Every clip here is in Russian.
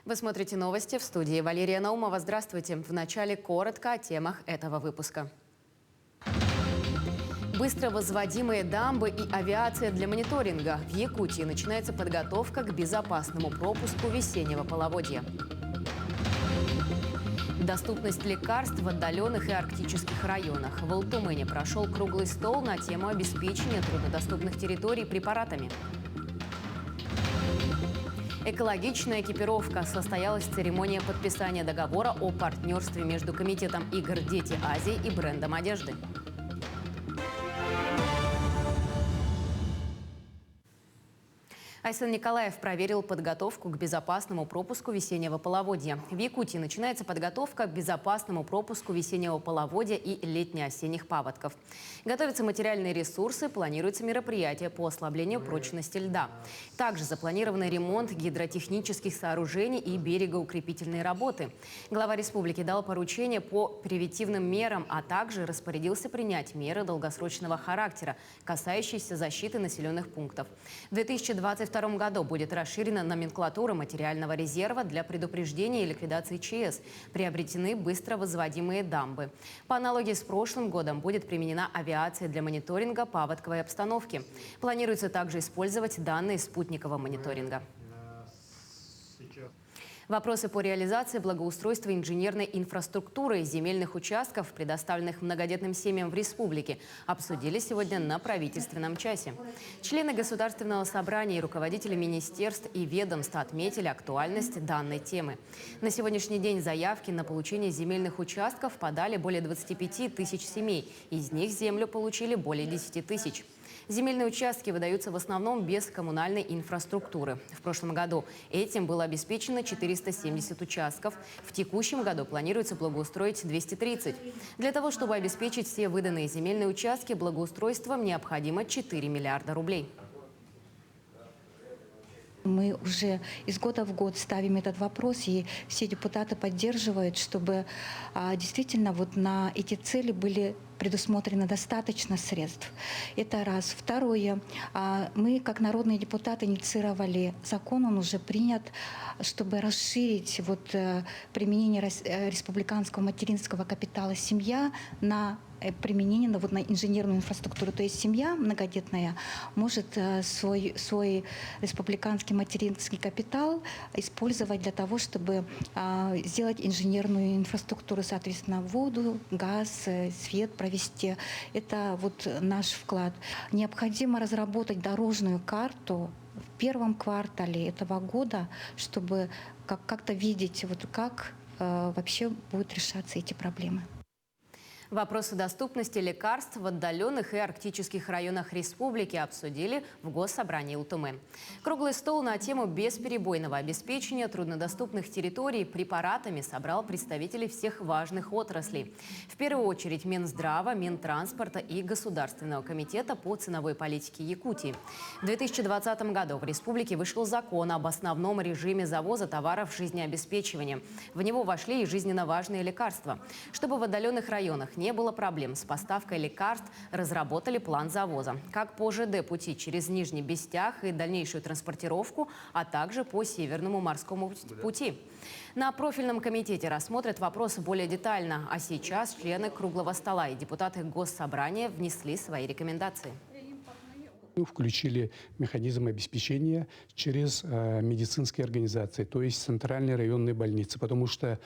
Вы смотрите новости, в студии Валерия Наумова. Здравствуйте. В начале коротко о темах этого выпуска. Быстро возводимые дамбы и авиация для мониторинга. В Якутии начинается подготовка к безопасному пропуску весеннего половодья. Доступность лекарств в отдаленных и арктических районах. В Ултумыне прошел круглый стол на тему обеспечения труднодоступных территорий препаратами. Экологичная экипировка. Состоялась церемония подписания договора о партнерстве между Комитетом игр «Дети Азии» и брендом одежды. Айсан Николаев проверил подготовку к безопасному пропуску весеннего половодья. В Якутии начинается подготовка к безопасному пропуску весеннего половодья и летне-осенних паводков. Готовятся материальные ресурсы, планируются мероприятия по ослаблению прочности льда. Также запланирован ремонт гидротехнических сооружений и берегоукрепительные работы. Глава республики дал поручение по превентивным мерам, а также распорядился принять меры долгосрочного характера, касающиеся защиты населенных пунктов. В 2022 году будет расширена номенклатура материального резерва для предупреждения и ликвидации ЧС. Приобретены быстро возводимые дамбы. По аналогии с прошлым годом будет применена авиация для мониторинга паводковой обстановки. Планируется также использовать данные спутникового мониторинга. Вопросы по реализации благоустройства инженерной инфраструктуры земельных участков, предоставленных многодетным семьям в республике, обсудили сегодня на правительственном часе. Члены Государственного собрания и руководители министерств и ведомств отметили актуальность данной темы. На сегодняшний день заявки на получение земельных участков подали более 25 тысяч семей. Из них землю получили более 10 тысяч. Земельные участки выдаются в основном без коммунальной инфраструктуры. В прошлом году этим было обеспечено 470 участков. В текущем году планируется благоустроить 230. Для того, чтобы обеспечить все выданные земельные участки благоустройством, необходимо 4 миллиарда рублей. Мы уже из года в год ставим этот вопрос, и все депутаты поддерживают, чтобы действительно вот на эти цели были предусмотрено достаточно средств. Это раз. Второе. Мы, как народные депутаты, инициировали закон, он уже принят, чтобы расширить вот применение республиканского материнского капитала «Семья» на применение на инженерную инфраструктуру. То есть семья многодетная может свой республиканский материнский капитал использовать для того, чтобы сделать инженерную инфраструктуру, соответственно, воду, газ, свет провести. Это вот наш вклад. Необходимо разработать дорожную карту в первом квартале этого года, чтобы как-то видеть, вот как вообще будут решаться эти проблемы. Вопросы доступности лекарств в отдаленных и арктических районах республики обсудили в Госсобрании Ултумы. Круглый стол на тему бесперебойного обеспечения труднодоступных территорий препаратами собрал представителей всех важных отраслей. В первую очередь Минздрава, Минтранспорта и Государственного комитета по ценовой политике Якутии. В 2020 году в республике вышел закон об основном режиме завоза товаров жизнеобеспечивания. В него вошли и жизненно важные лекарства. Чтобы в отдаленных районах не было проблем с поставкой лекарств, разработали план завоза. Как по ЖД-пути через Нижний Бестях и дальнейшую транспортировку, а также по Северному морскому пути. На профильном комитете рассмотрят вопросы более детально, а сейчас члены круглого стола и депутаты Госсобрания внесли свои рекомендации. Включили механизм обеспечения через медицинские организации, то есть центральные районные больницы, потому что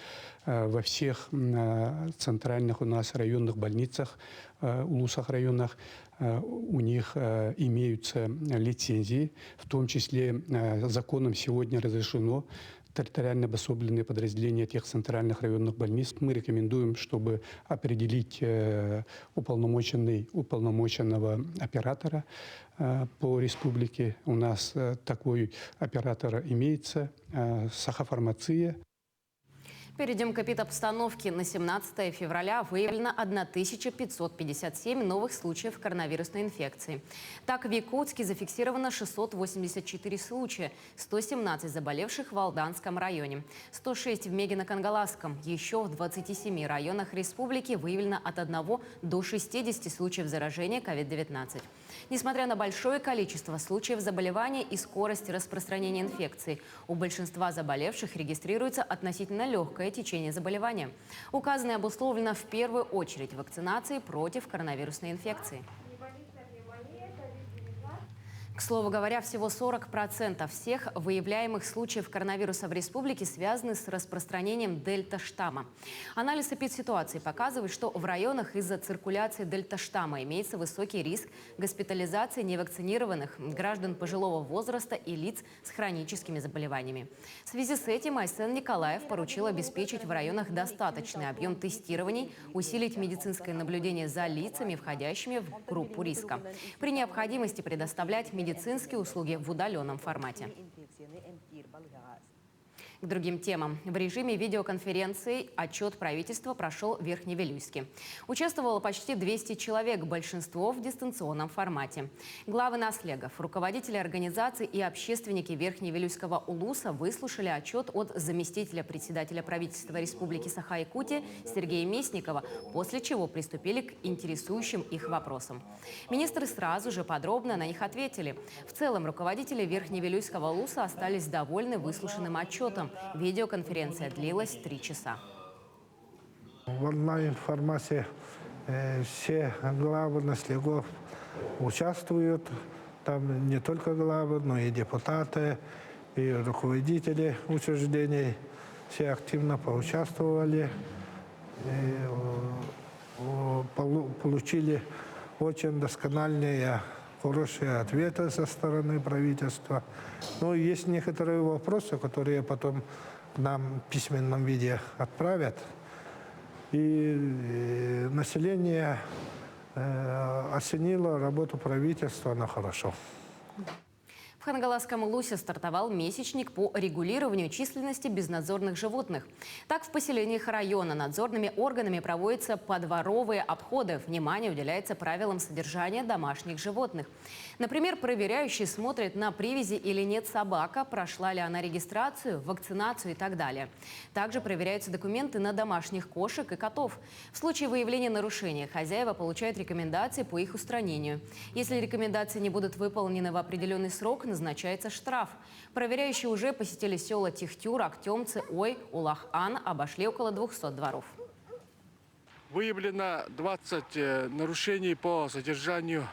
во всех центральных у нас районных больницах, улусах районах, у них имеются лицензии, в том числе законом сегодня разрешено территориально обособленные подразделения тех центральных районных больниц. Мы рекомендуем, чтобы определить уполномоченного оператора по республике. У нас такой оператор имеется, Сахафармация. Перейдем к эпидобстановке. На 17 февраля выявлено 1557 новых случаев коронавирусной инфекции. Так, в Якутске зафиксировано 684 случая, 117 заболевших в Алданском районе, 106 в Мегино-Кангаласском. Еще в 27 районах республики выявлено от 1 до 60 случаев заражения COVID-19. Несмотря на большое количество случаев заболевания и скорость распространения инфекции, у большинства заболевших регистрируется относительно легкое течение заболевания. Указанное обусловлено в первую очередь вакцинацией против коронавирусной инфекции. К слову говоря, всего 40% всех выявляемых случаев коронавируса в республике связаны с распространением дельта-штамма. Анализ эпидситуации показывает, что в районах из-за циркуляции дельта-штамма имеется высокий риск госпитализации невакцинированных граждан пожилого возраста и лиц с хроническими заболеваниями. В связи с этим Айсен Николаев поручил обеспечить в районах достаточный объем тестирований, усилить медицинское наблюдение за лицами, входящими в группу риска. При необходимости предоставлять медицинские услуги в удаленном формате. К другим темам. В режиме видеоконференции отчет правительства прошел в Верхневилюйске. Участвовало почти 200 человек, большинство в дистанционном формате. Главы наслегов, руководители организаций и общественники Верхневилюйского улуса выслушали отчет от заместителя председателя правительства Республики Саха-Якутия Сергея Местникова, после чего приступили к интересующим их вопросам. Министры сразу же подробно на них ответили. В целом, руководители Верхневилюйского улуса остались довольны выслушанным отчетом. Видеоконференция длилась 3 часа. В онлайн-формате все главы наслегов участвуют. Там не только главы, но и депутаты, и руководители учреждений. Все активно поучаствовали. И получили очень доскональные, хорошие ответы со стороны правительства. Но есть некоторые вопросы, которые потом нам в письменном виде отправят. И население оценило работу правительства на хорошо. В Хангаласском улусе стартовал месячник по регулированию численности безнадзорных животных. Так, в поселениях района надзорными органами проводятся подворовые обходы. Внимание уделяется правилам содержания домашних животных. Например, проверяющие смотрят, на привязи или нет собака, прошла ли она регистрацию, вакцинацию и так далее. Также проверяются документы на домашних кошек и котов. В случае выявления нарушения хозяева получают рекомендации по их устранению. Если рекомендации не будут выполнены в определенный срок, назначается штраф. Проверяющие уже посетили села Тихтюр, Актемцы, Ой, Улах-Ан, обошли около 200 дворов. Выявлено 20 нарушений по содержанию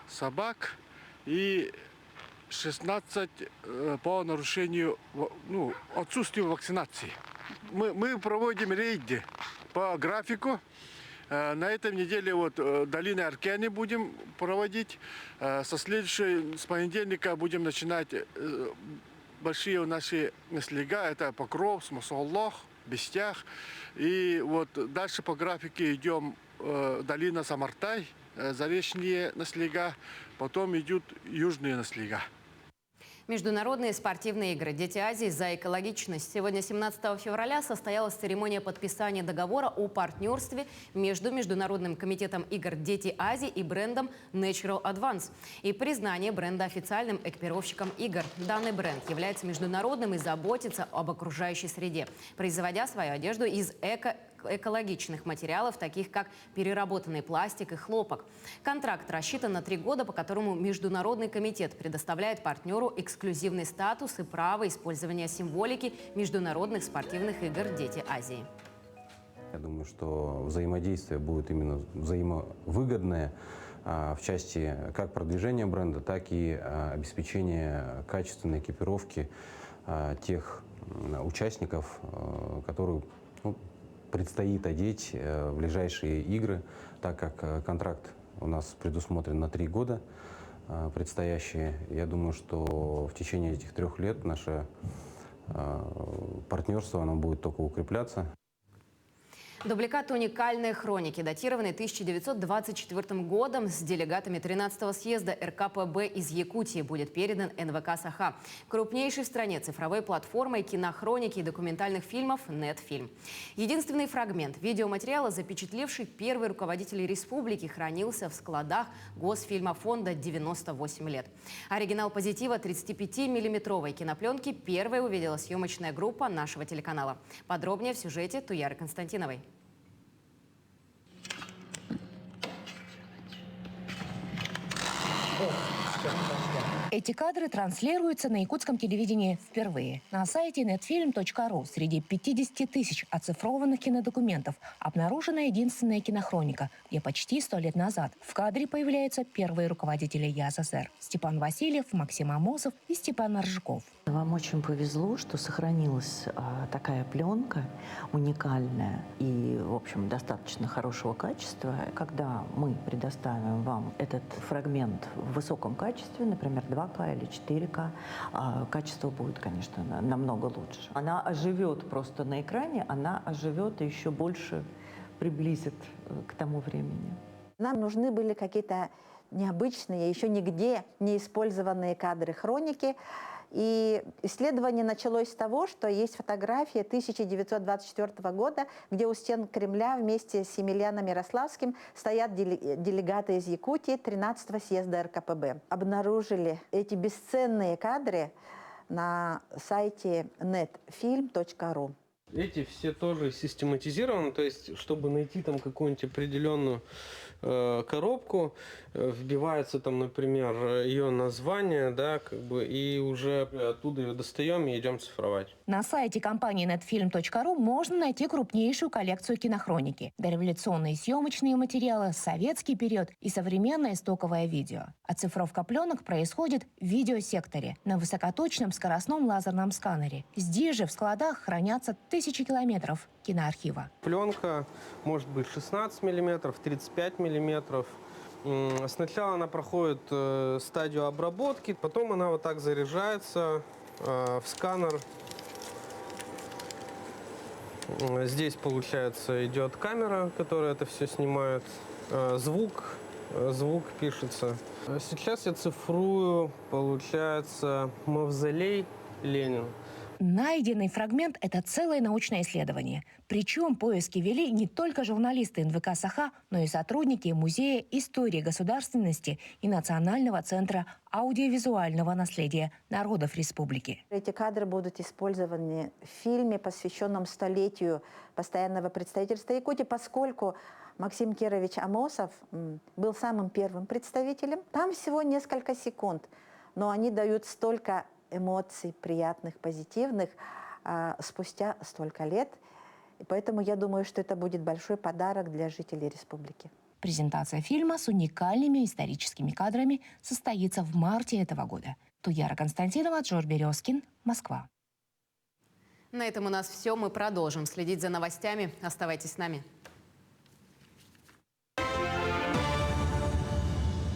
собак и 16 по нарушению, отсутствию вакцинации. Мы проводим рейды по графику. На этой неделе долины Аркяни будем проводить. С понедельника будем начинать большие наши наслега. Это Покров, Смосоллох, Бестях. И дальше по графике идем долина Самартай, заречные наслега. Потом идут южные наслега. Международные спортивные игры «Дети Азии за экологичность». Сегодня, 17 февраля, состоялась церемония подписания договора о партнерстве между Международным комитетом игр «Дети Азии» и брендом Natural Advance и признание бренда официальным экипировщиком игр. Данный бренд является международным и заботится об окружающей среде, производя свою одежду из экологичных материалов, таких как переработанный пластик и хлопок. Контракт рассчитан на 3 года, по которому Международный комитет предоставляет партнеру эксклюзивный статус и право использования символики международных спортивных игр «Дети Азии». Я думаю, что взаимодействие будет именно взаимовыгодное в части как продвижения бренда, так и обеспечения качественной экипировки тех участников, которые предстоит одеть в ближайшие игры, так как контракт у нас предусмотрен на 3 года предстоящие. Я думаю, что в течение этих 3 лет наше партнерство оно будет только укрепляться. Дубликат уникальной хроники, датированной 1924 годом, с делегатами 13-го съезда РКПБ из Якутии, будет передан НВК «Саха», крупнейшей в стране цифровой платформой кинохроники и документальных фильмов «Нетфильм». Единственный фрагмент видеоматериала, запечатлевший первый руководитель республики, хранился в складах Госфильмофонда 98 лет. Оригинал позитива 35-миллиметровой кинопленки первой увидела съемочная группа нашего телеканала. Подробнее в сюжете Туяры Константиновой. Эти кадры транслируются на якутском телевидении впервые. На сайте netfilm.ru среди 50 тысяч оцифрованных кинодокументов обнаружена единственная кинохроника, где почти 100 лет назад в кадре появляются первые руководители ЯССР – Степан Васильев, Максим Амосов и Степан Ржиков. Вам очень повезло, что сохранилась такая пленка уникальная и, в общем, достаточно хорошего качества. Когда мы предоставим вам этот фрагмент в высоком качестве, например, 2К или 4К, качество будет, конечно, намного лучше. Она оживет просто на экране, она оживет и еще больше приблизит к тому времени. Нам нужны были какие-то необычные, еще нигде не использованные кадры хроники. И исследование началось с того, что есть фотография 1924 года, где у стен Кремля вместе с Емельяном Ярославским стоят делегаты из Якутии 13-го съезда РКПБ. Обнаружили эти бесценные кадры на сайте netfilm.ru. Эти все тоже систематизированы, то есть, чтобы найти там какую-нибудь определенную коробку, вбивается там, например, ее название, да, как бы, и уже оттуда ее достаем и идем цифровать. На сайте компании netfilm.ru можно найти крупнейшую коллекцию кинохроники, дореволюционные съемочные материалы, советский период и современное стоковое видео. Оцифровка пленок происходит в видеосекторе на высокоточном скоростном лазерном сканере. Здесь же в складах хранятся тысячи километров киноархива. Пленка может быть 16 миллиметров, 35 миллиметров. Сначала она проходит стадию обработки, потом она вот так заряжается в сканер. Здесь, получается, идет камера, которая это все снимает. Звук пишется. Сейчас я цифрую, получается, мавзолей Ленина. Найденный фрагмент – это целое научное исследование. Причем поиски вели не только журналисты НВК «Саха», но и сотрудники Музея истории государственности и Национального центра аудиовизуального наследия народов республики. Эти кадры будут использованы в фильме, посвященном столетию постоянного представительства Якутии, поскольку Максим Кирович Амосов был самым первым представителем. Там всего несколько секунд, но они дают столько эмоций приятных, позитивных спустя столько лет. И поэтому я думаю, что это будет большой подарок для жителей республики. Презентация фильма с уникальными историческими кадрами состоится в марте этого года. Туяра Константинова, Джордж Березкин, Москва. На этом у нас все. Мы продолжим следить за новостями. Оставайтесь с нами.